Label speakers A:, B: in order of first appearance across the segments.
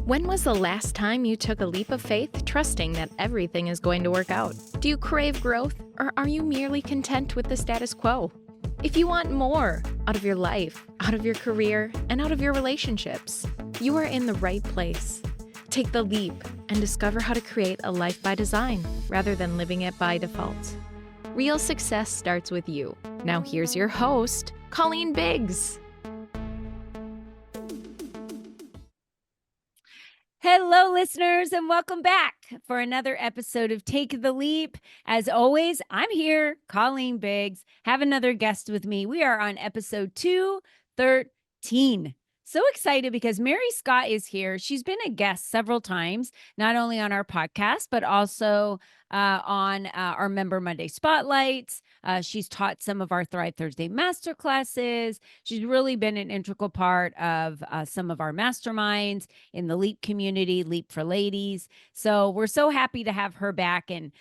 A: When was the last time you took a leap of faith, trusting that everything is going to work out? Do you crave growth, or are you merely content with the status quo? If you want more out of your life, out of your career, and out of your relationships, you are in the right place. Take the leap and discover how to create a life by design rather than living it by default. Real success starts with you. Now here's your host, Colleen Biggs.
B: Hello, listeners, and welcome back for another episode of Take the Leap. As always, I'm here, Colleen Biggs, have another guest with me. We are on episode 213. So excited because Mary Scott is here. She's been a guest several times, not only on our podcast, but also on our Member Monday Spotlights. She's taught some of our Thrive Thursday masterclasses. She's really been an integral part of some of our masterminds in the Leap community, Leap for Ladies. So we're so happy to have her back. And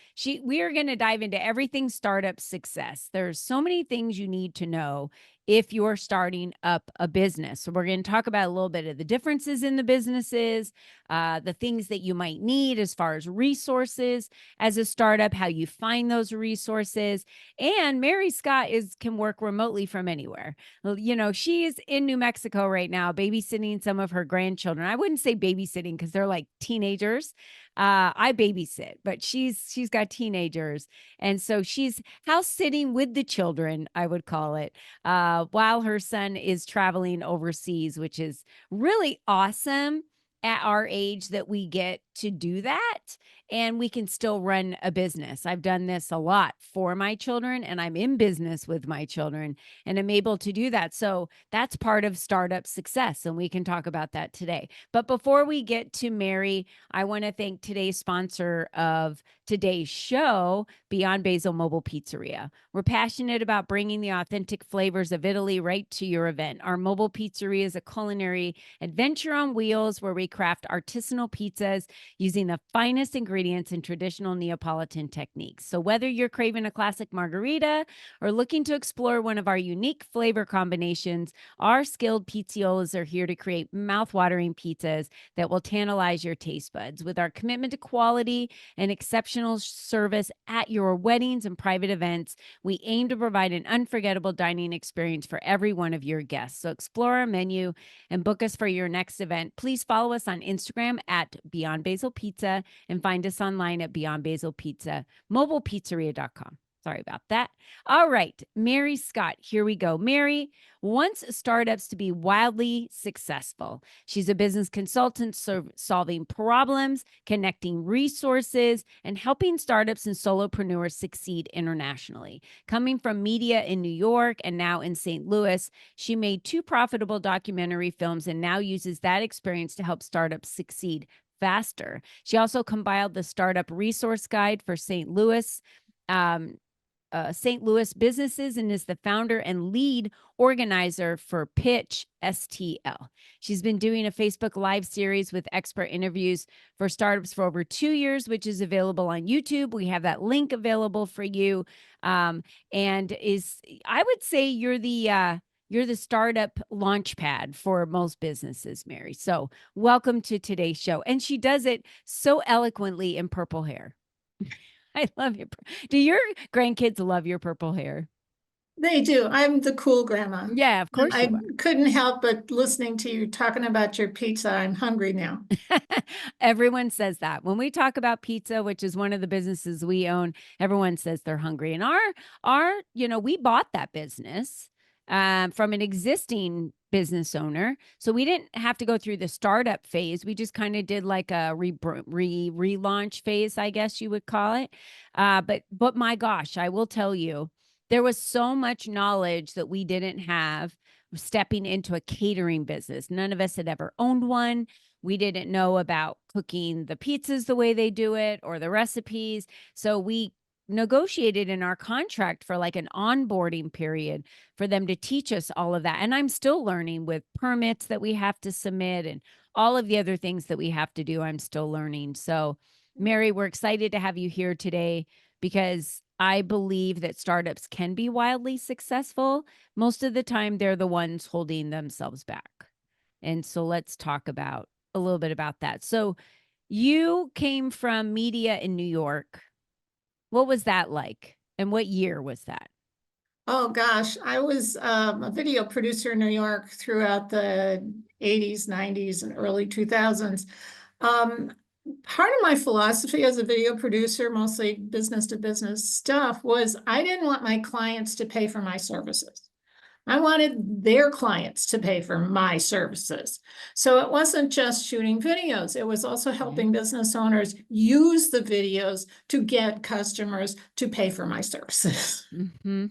B: we are going to dive into everything startup success. There's so many things you need to know if you're starting up a business. So we're going to talk about a little bit of the differences in the businesses, the things that you might need as far as resources as a startup, how you find those resources. And Mary Scott can work remotely from anywhere. You know, she is in New Mexico right now, babysitting some of her grandchildren. I wouldn't say babysitting because they're like teenagers. I babysit, but she's got teenagers. And so she's house sitting with the children, I would call it, while her son is traveling overseas, which is really awesome at our age that we get to do that and we can still run a business. I've done this a lot for my children and I'm in business with my children and I'm able to do that. So that's part of startup success and we can talk about that today. But before we get to Mary, I want to thank today's sponsor of today's show, Beyond Basil Mobile Pizzeria. We're passionate about bringing the authentic flavors of Italy right to your event. Our mobile pizzeria is a culinary adventure on wheels where we craft artisanal pizzas using the finest ingredients in traditional Neapolitan techniques. So whether you're craving a classic margarita or looking to explore one of our unique flavor combinations, our skilled pizzaioli are here to create mouth-watering pizzas that will tantalize your taste buds. With our commitment to quality and exceptional service at your weddings and private events, we aim to provide an unforgettable dining experience for every one of your guests. So explore our menu and book us for your next event. Please follow us on Instagram at Beyond Basil Pizza and find us online at Beyond Basil Pizza, mobilepizzeria.com. Sorry about that. All right, Mary Scott, here we go. Mary wants startups to be wildly successful. She's a business consultant solving problems, connecting resources, and helping startups and solopreneurs succeed internationally. Coming from media in New York and now in St. Louis, she made 2 profitable documentary films and now uses that experience to help startups succeed faster. She also compiled the Startup Resource Guide for St. Louis businesses and is the founder and lead organizer for Pitch STL. She's been doing a Facebook Live series with expert interviews for startups for over 2 years, which is available on YouTube. We have that link available for you. I would say you're the startup launch pad for most businesses, Mary. So welcome to today's show. And she does it so eloquently in purple hair. I love you. Do your grandkids love your purple hair?
C: They do. I'm the cool grandma.
B: Yeah, of course.
C: I couldn't help but listening to you talking about your pizza. I'm hungry now.
B: Everyone says that. When we talk about pizza, which is one of the businesses we own, everyone says they're hungry. And we bought that business from an existing business owner. So we didn't have to go through the startup phase. We just kind of did like a relaunch phase, I guess you would call it. But my gosh, I will tell you, there was so much knowledge that we didn't have stepping into a catering business. None of us had ever owned one. We didn't know about cooking the pizzas the way they do it or the recipes. So we negotiated in our contract for like an onboarding period for them to teach us all of that. And I'm still learning with permits that we have to submit and all of the other things that we have to do. I'm still learning. So Mary, we're excited to have you here today because I believe that startups can be wildly successful. Most of the time, they're the ones holding themselves back. And so let's talk about a little bit about that. So you came from media in New York. What was that like? And what year was that?
C: Oh gosh, I was a video producer in New York throughout the 80s, 90s, and early 2000s. Um, Part of my philosophy as a video producer, mostly business to business stuff, was I didn't want my clients to pay for my services. I wanted their clients to pay for my services. So it wasn't just shooting videos, it was also helping business owners use the videos to get customers to pay for my services.
B: Mm-hmm.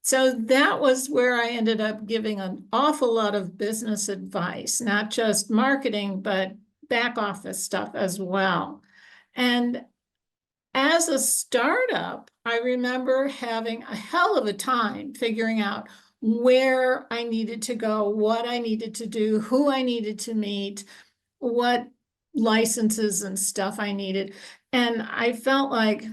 C: So that was where I ended up giving an awful lot of business advice, not just marketing, but back office stuff as well. And as a startup, I remember having a hell of a time figuring out where I needed to go, what I needed to do, who I needed to meet, what licenses and stuff I needed. And I felt like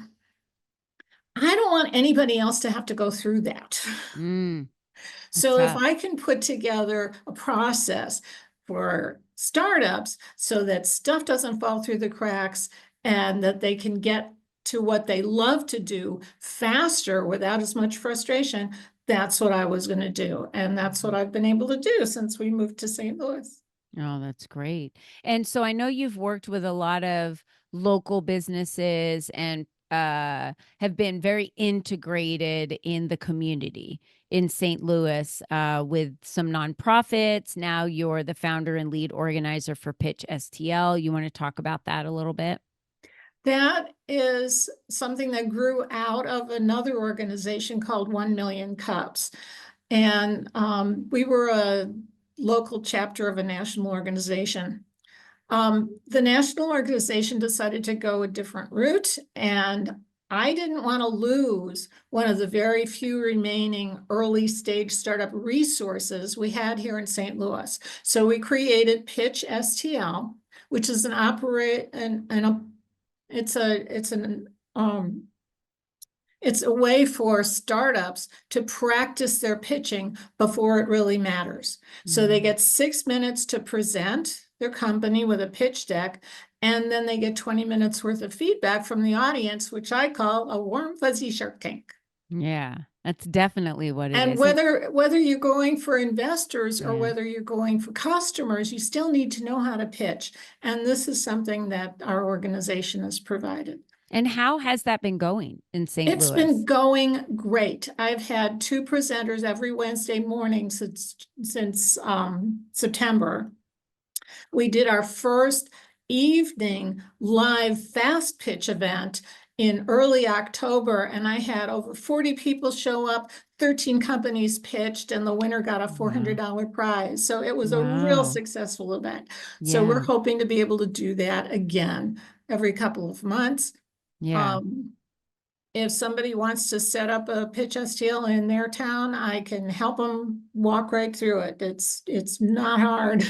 C: I don't want anybody else to have to go through that.
B: Mm, that's
C: So if
B: tough.
C: I can put together a process for startups so that stuff doesn't fall through the cracks and that they can get to what they love to do faster without as much frustration, that's what I was going to do. And that's what I've been able to do since we moved to St. Louis.
B: Oh, that's great. And so I know you've worked with a lot of local businesses and have been very integrated in the community in St. Louis with some nonprofits. Now you're the founder and lead organizer for Pitch STL. You want to talk about that a little bit?
C: That is something that grew out of another organization called 1 Million Cups. And we were a local chapter of a national organization. The national organization decided to go a different route, and I didn't want to lose one of the very few remaining early stage startup resources we had here in St. Louis. So we created Pitch STL, which is it's a way for startups to practice their pitching before it really matters. So they get 6 minutes to present their company with a pitch deck, and then they get 20 minutes worth of feedback from the audience, which I call a warm, fuzzy Shark Tank.
B: Yeah, that's definitely what it
C: And
B: is.
C: whether you're going for investors or
B: Yeah.
C: whether you're going for customers, you still need to know how to pitch. And this is something that our organization has provided.
B: And how has that been going in St.
C: It's
B: Louis?
C: been going great. I've had 2 presenters every Wednesday morning since September. We did our first evening live fast pitch event in early October, and I had over 40 people show up, 13 companies pitched, and the winner got a $400 prize. So it was a real
B: Wow.
C: successful event. So
B: Yeah.
C: we're hoping to be able to do that again every couple of months.
B: Yeah.
C: If somebody wants to set up a pitch STL in their town, I can help them walk right through it. It's not hard.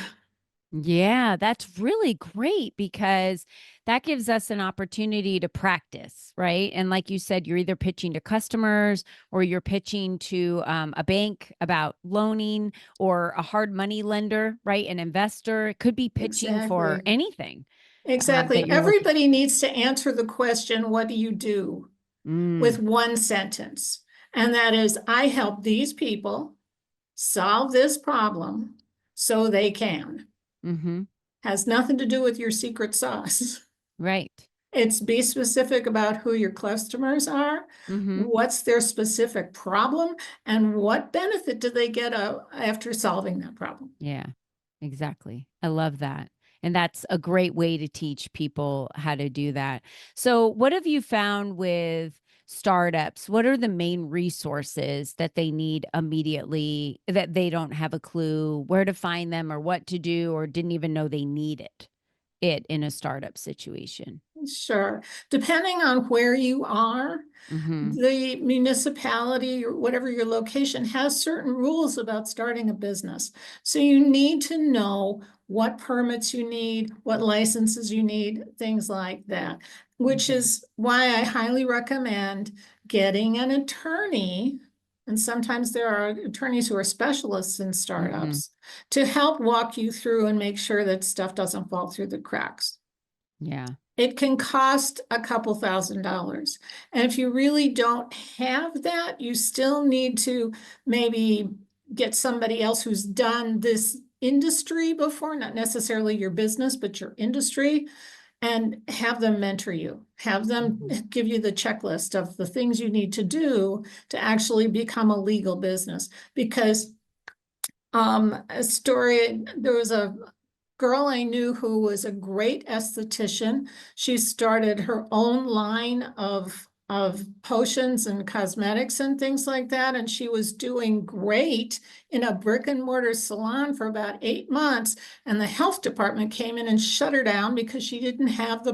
B: Yeah, that's really great because that gives us an opportunity to practice, right? And like you said, you're either pitching to customers or you're pitching to a bank about loaning or a hard money lender, right? An investor. It could be pitching for
C: Exactly.
B: anything that
C: Exactly.
B: you're looking.
C: Everybody needs to answer the question, what do you do?
B: Mm,
C: With one sentence. And that is, I help these people solve this problem so they can.
B: mm-hmm.
C: Has nothing to do with your secret sauce.
B: Right.
C: It's be specific about who your customers are,
B: Mm-hmm.
C: what's their specific problem, and what benefit do they get after solving that problem.
B: Yeah, exactly. I love that. And that's a great way to teach people how to do that. So, what have you found with startups? What are the main resources that they need immediately that they don't have a clue where to find them or what to do or didn't even know they needed it in a startup situation?
C: Sure. Depending on where you are,
B: Mm-hmm.
C: the municipality or whatever your location has certain rules about starting a business. So you need to know what permits you need, what licenses you need, things like that, which
B: Mhm.
C: is why I highly recommend getting an attorney And sometimes there are attorneys who are specialists in startups to help walk you through and make sure that stuff doesn't fall through the cracks.
B: Yeah.
C: It can cost a couple $1,000s. And if you really don't have that, you still need to maybe get somebody else who's done this industry before, not necessarily your business, but your industry, and have them mentor you, have them give you the checklist of the things you need to do to actually become a legal business. Because there was a girl I knew who was a great esthetician. She started her own line of potions and cosmetics and things like that. And she was doing great in a brick and mortar salon for about 8 months. And the health department came in and shut her down because she didn't have the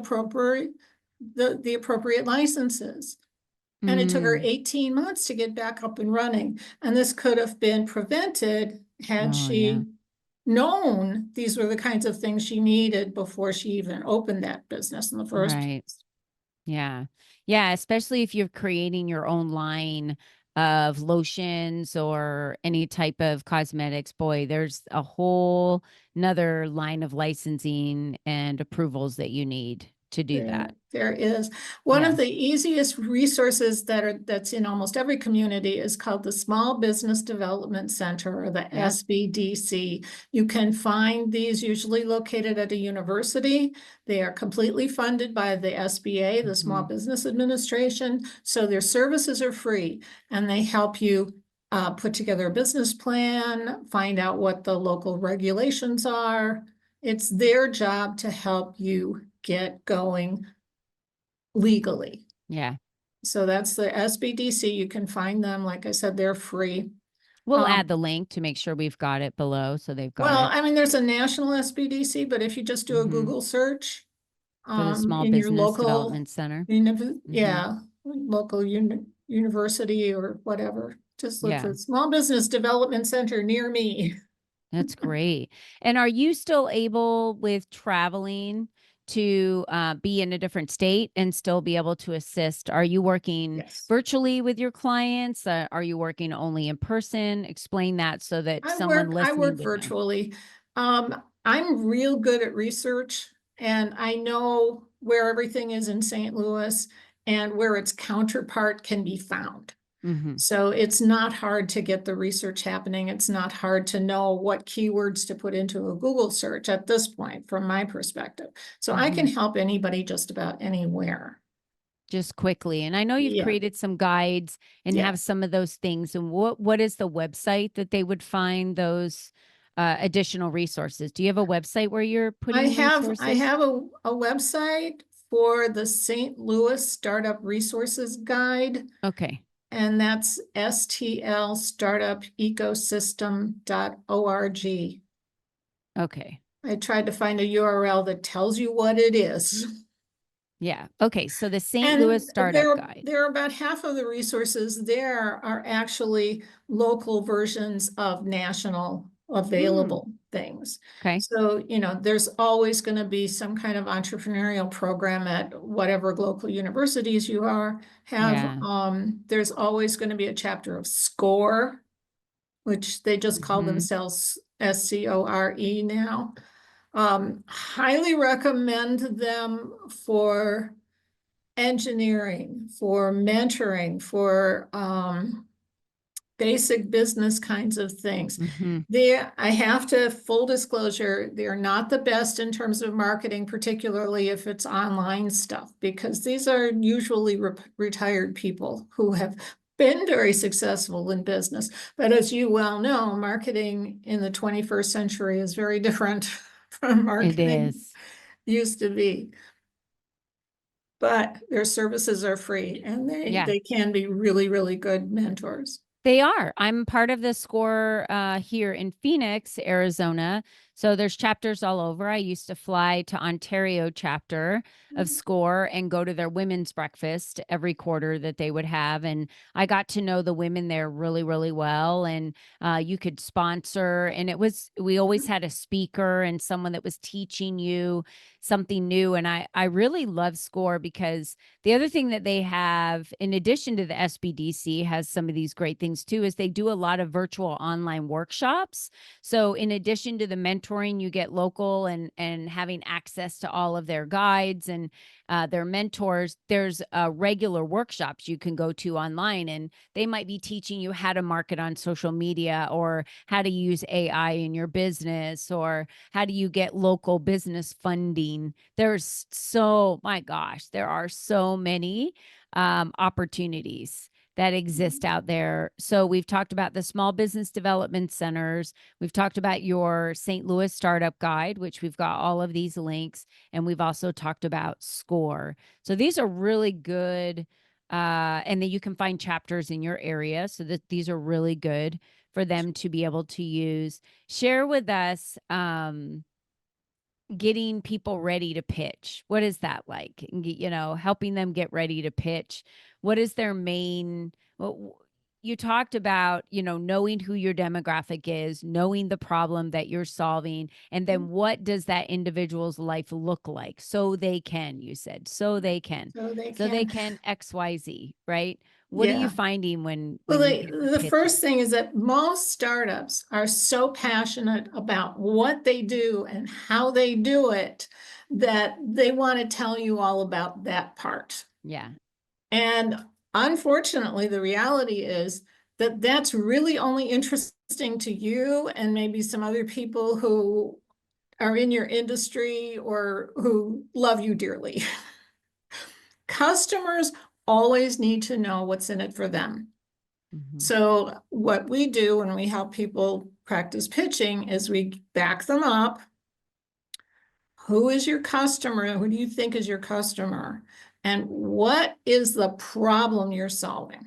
C: appropriate licenses. And it took her 18 months to get back up and running. And this could have been prevented had she known these were the kinds of things she needed before she even opened that business in the first place.
B: Yeah. Yeah. Especially if you're creating your own line of lotions or any type of cosmetics. Boy, there's a whole nother line of licensing and approvals that you need to do that.
C: There is. One of the easiest resources that's in almost every community is called the Small Business Development Center, or the SBDC. You can find these usually located at a university. They are completely funded by the SBA, the Small Business Administration. So their services are free, and they help you put together a business plan, find out what the local regulations are. It's their job to help you get going legally.
B: Yeah.
C: So that's the SBDC. You can find them. Like I said, they're free.
B: We'll add the link to make sure we've got it below. So they've got
C: Well,
B: it.
C: I mean, there's a national SBDC, but if you just do a Google search
B: For the Small
C: in your
B: Business
C: local
B: Development Center.
C: Local university or whatever, just look for Small Business Development Center near me.
B: That's great. And are you still able with traveling to be in a different state and still be able to assist? Are you working virtually with your clients? Are you working only in person? Explain that so that someone listening.
C: I work
B: would know.
C: virtually. I'm real good at research, and I know where everything is in St. Louis and where its counterpart can be found. So it's not hard to get the research happening. It's not hard to know what keywords to put into a Google search at this point, from my perspective. So I can help anybody just about anywhere.
B: Just quickly. And I know you've created some guides and have some of those things. And what is the website that they would find those additional resources? Do you have a website where you're putting resources?
C: I have a website for the St. Louis Startup Resources Guide.
B: Okay.
C: And that's stlstartupecosystem.org.
B: Okay.
C: I tried to find a URL that tells you what it is.
B: Yeah. Okay. So the St. Louis Startup Guide.
C: There are about half of the resources there are actually local versions of national available things.
B: Okay.
C: So, there's always going to be some kind of entrepreneurial program at whatever local universities you have. There's always going to be a chapter of SCORE, which they just call themselves SCORE now. Highly recommend them for engineering, for mentoring, for basic business kinds of things. I have to, full disclosure, they're not the best in terms of marketing, particularly if it's online stuff, because these are usually retired people who have been very successful in business. But as you well know, marketing in the 21st century is very different from marketing used to be. But their services are free, and they can be really, really good mentors.
B: They are. I'm part of the SCORE here in Phoenix, Arizona. So there's chapters all over. I used to fly to Ontario chapter of SCORE and go to their women's breakfast every quarter that they would have. And I got to know the women there really, really well. And you could sponsor, and we always had a speaker and someone that was teaching you something new. And I really love SCORE because the other thing that they have, in addition to the SBDC, has some of these great things too, is they do a lot of virtual online workshops. So in addition to the mentoring, you get local and having access to all of their guides and their mentors. There's regular workshops you can go to online, and they might be teaching you how to market on social media, or how to use AI in your business, or how do you get local business funding. My gosh, there are so many opportunities that exist out there. So we've talked about the small business development centers. We've talked about your St. Louis startup guide, which we've got all of these links. And we've also talked about SCORE. So these are really good. And then you can find chapters in your area. So that these are really good for them to be able to use. Share with us getting people ready to pitch. What is that like? Helping them get ready to pitch. What is their main, well, you talked about, knowing who your demographic is, knowing the problem that you're solving, and then what does that individual's life look like? So they can, you said, so they can XYZ, right? What are you finding when
C: Well,
B: you get
C: the first thing is that most startups are so passionate about what they do and how they do it that they want to tell you all about that part.
B: Yeah.
C: And unfortunately, the reality is that that's really only interesting to you and maybe some other people who are in your industry or who love you dearly. Customers always need to know what's in it for them.
B: Mm-hmm.
C: So what we do when we help people practice pitching is we back them up. Who is your customer? Who do you think is your customer? And what is the problem you're solving?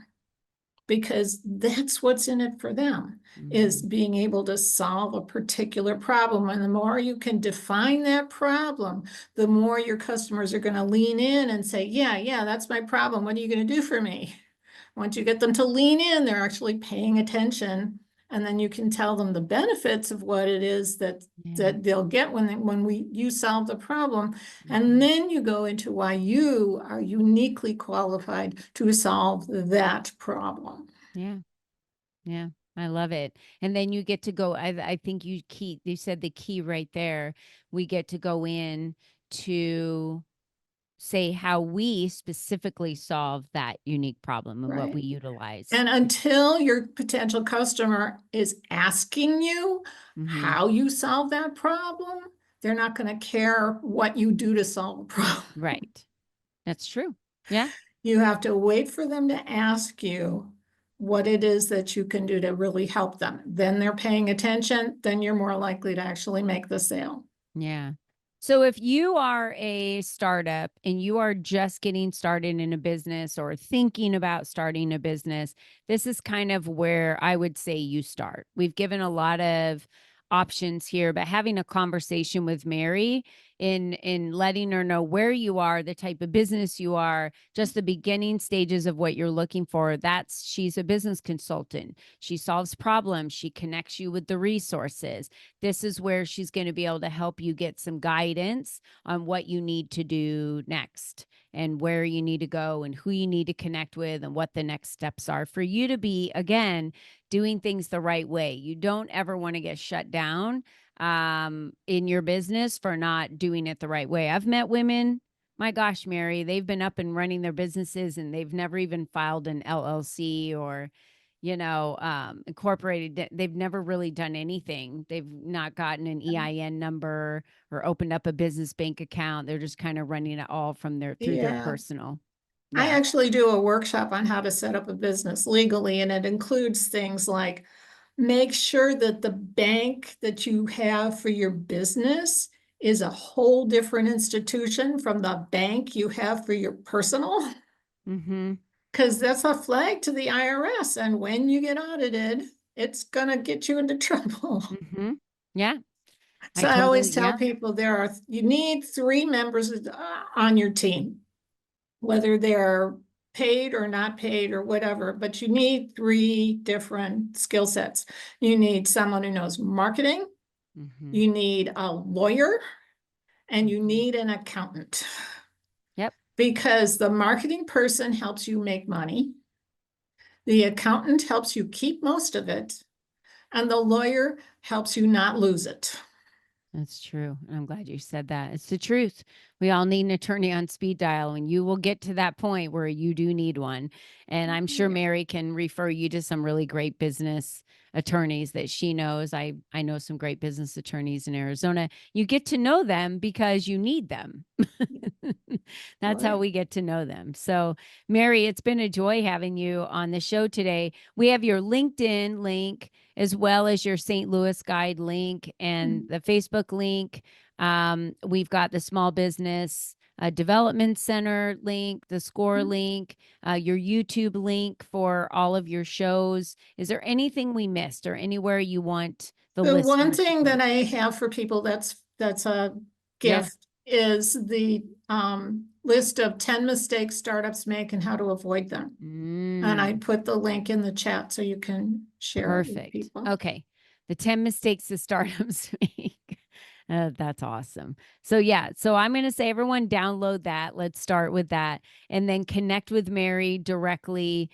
C: Because that's what's in it for them, is being able to solve a particular problem. And the more you can define that problem, the more your customers are going to lean in and say, yeah, that's my problem. What are you going to do for me? Once you get them to lean in, they're actually paying attention. And then you can tell them the benefits of what it is that they'll get when you solve the problem. And then you go into why you are uniquely qualified to solve that problem.
B: Yeah. Yeah. I love it. And then you get to go, I think you said the key right there. We get to go in to say how we specifically solve that unique problem and what we utilize.
C: And until your potential customer is asking you how you solve that problem, they're not going to care what you do to solve a problem.
B: Right. That's true. Yeah.
C: You have to wait for them to ask you what it is that you can do to really help them. Then they're paying attention, then you're more likely to actually make the sale.
B: Yeah. So if you are a startup and you are just getting started in a business or thinking about starting a business, this is kind of where I would say you start. We've given a lot of options here, but having a conversation with Mary in letting her know where you are, the type of business you are, just the beginning stages of what you're looking for. She's a business consultant. She solves problems. She connects you with the resources. This is where she's going to be able to help you get some guidance on what you need to do next and where you need to go and who you need to connect with and what the next steps are for you to be, again, doing things the right way. You don't ever want to get shut down in your business for not doing it the right way. I've met women, my gosh, Mary, they've been up and running their businesses and they've never even filed an LLC or, incorporated. They've never really done anything. They've not gotten an EIN number or opened up a business bank account. They're just kind of running it all from through their personal.
C: I actually do a workshop on how to set up a business legally, and it includes things like make sure that the bank that you have for your business is a whole different institution from the bank you have for your personal. Because that's a flag to the IRS. And when you get audited, it's going to get you into trouble.
B: Yeah.
C: So I always tell people you need 3 members on your team, whether they're paid or not paid or whatever, but you need 3 different skill sets. You need someone who knows marketing, you need a lawyer, and you need an accountant.
B: Yep.
C: Because the marketing person helps you make money, the accountant helps you keep most of it, and the lawyer helps you not lose it.
B: That's true. And I'm glad you said that. It's the truth. We all need an attorney on speed dial, and you will get to that point where you do need one. And I'm sure Mary can refer you to some really great business attorneys that she knows. I know some great business attorneys in Arizona. You get to know them because you need them. That's how we get to know them. So, Mary, it's been a joy having you on the show today. We have your LinkedIn link as well as your St. Louis guide link and the Facebook link. We've got the Small Business Development Center link, the SCORE link, your YouTube link for all of your shows. Is there anything we missed or anywhere you want the listeners?
C: The one thing that I have for people that's a gift is the list of 10 mistakes startups make and how to avoid them. And I put the link in the chat so you can share it with people. Okay.
B: The 10 mistakes that startups make. That's awesome. So I'm going to say everyone download that. Let's start with that and then connect with Mary directly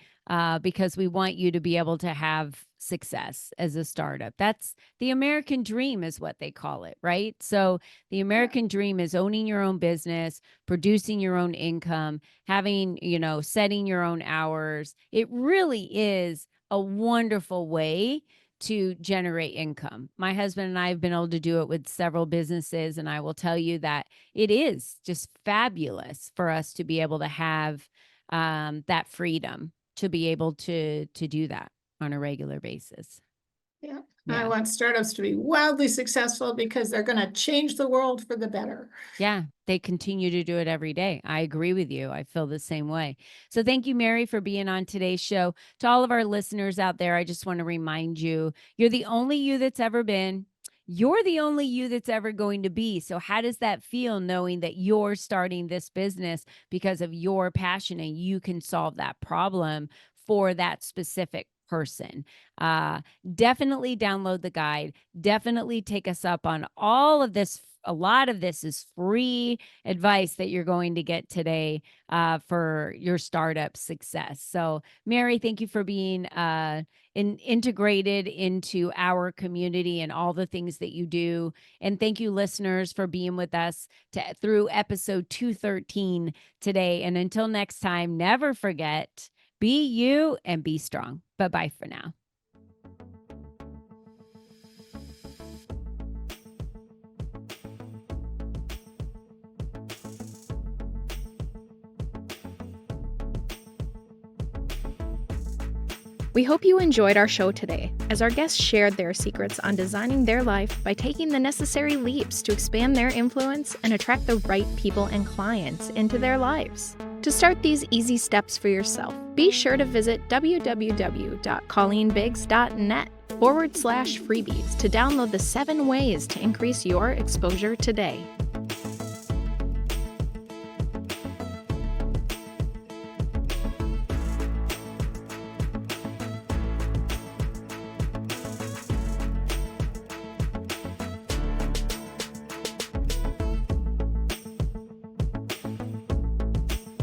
B: because we want you to be able to have success as a startup. That's the American dream is what they call it, right? So the American dream is owning your own business, producing your own income, having, setting your own hours. It really is a wonderful way to generate income. My husband and I have been able to do it with several businesses, and I will tell you that it is just fabulous for us to be able to have that freedom to be able to do that on a regular basis.
C: Yeah. I want startups to be wildly successful because they're going to change the world for the better.
B: Yeah, they continue to do it every day. I agree with you. I feel the same way. So thank you, Mary, for being on today's show. To all of our listeners out there, I just want to remind you, you're the only you that's ever been. You're the only you that's ever going to be. So how does that feel knowing that you're starting this business because of your passion and you can solve that problem for that specific person? Definitely download the guide. Definitely take us up on all of this. A lot of this is free advice that you're going to get today for your startup success. So, Mary, thank you for being integrated into our community and all the things that you do. And thank you, listeners, for being with us through episode 213 today. And until next time, never forget, be you and be strong. Bye-bye for now.
A: We hope you enjoyed our show today, as our guests shared their secrets on designing their life by taking the necessary leaps to expand their influence and attract the right people and clients into their lives. To start these easy steps for yourself, be sure to visit www.colleenbiggs.net/freebies to download the 7 ways to increase your exposure today.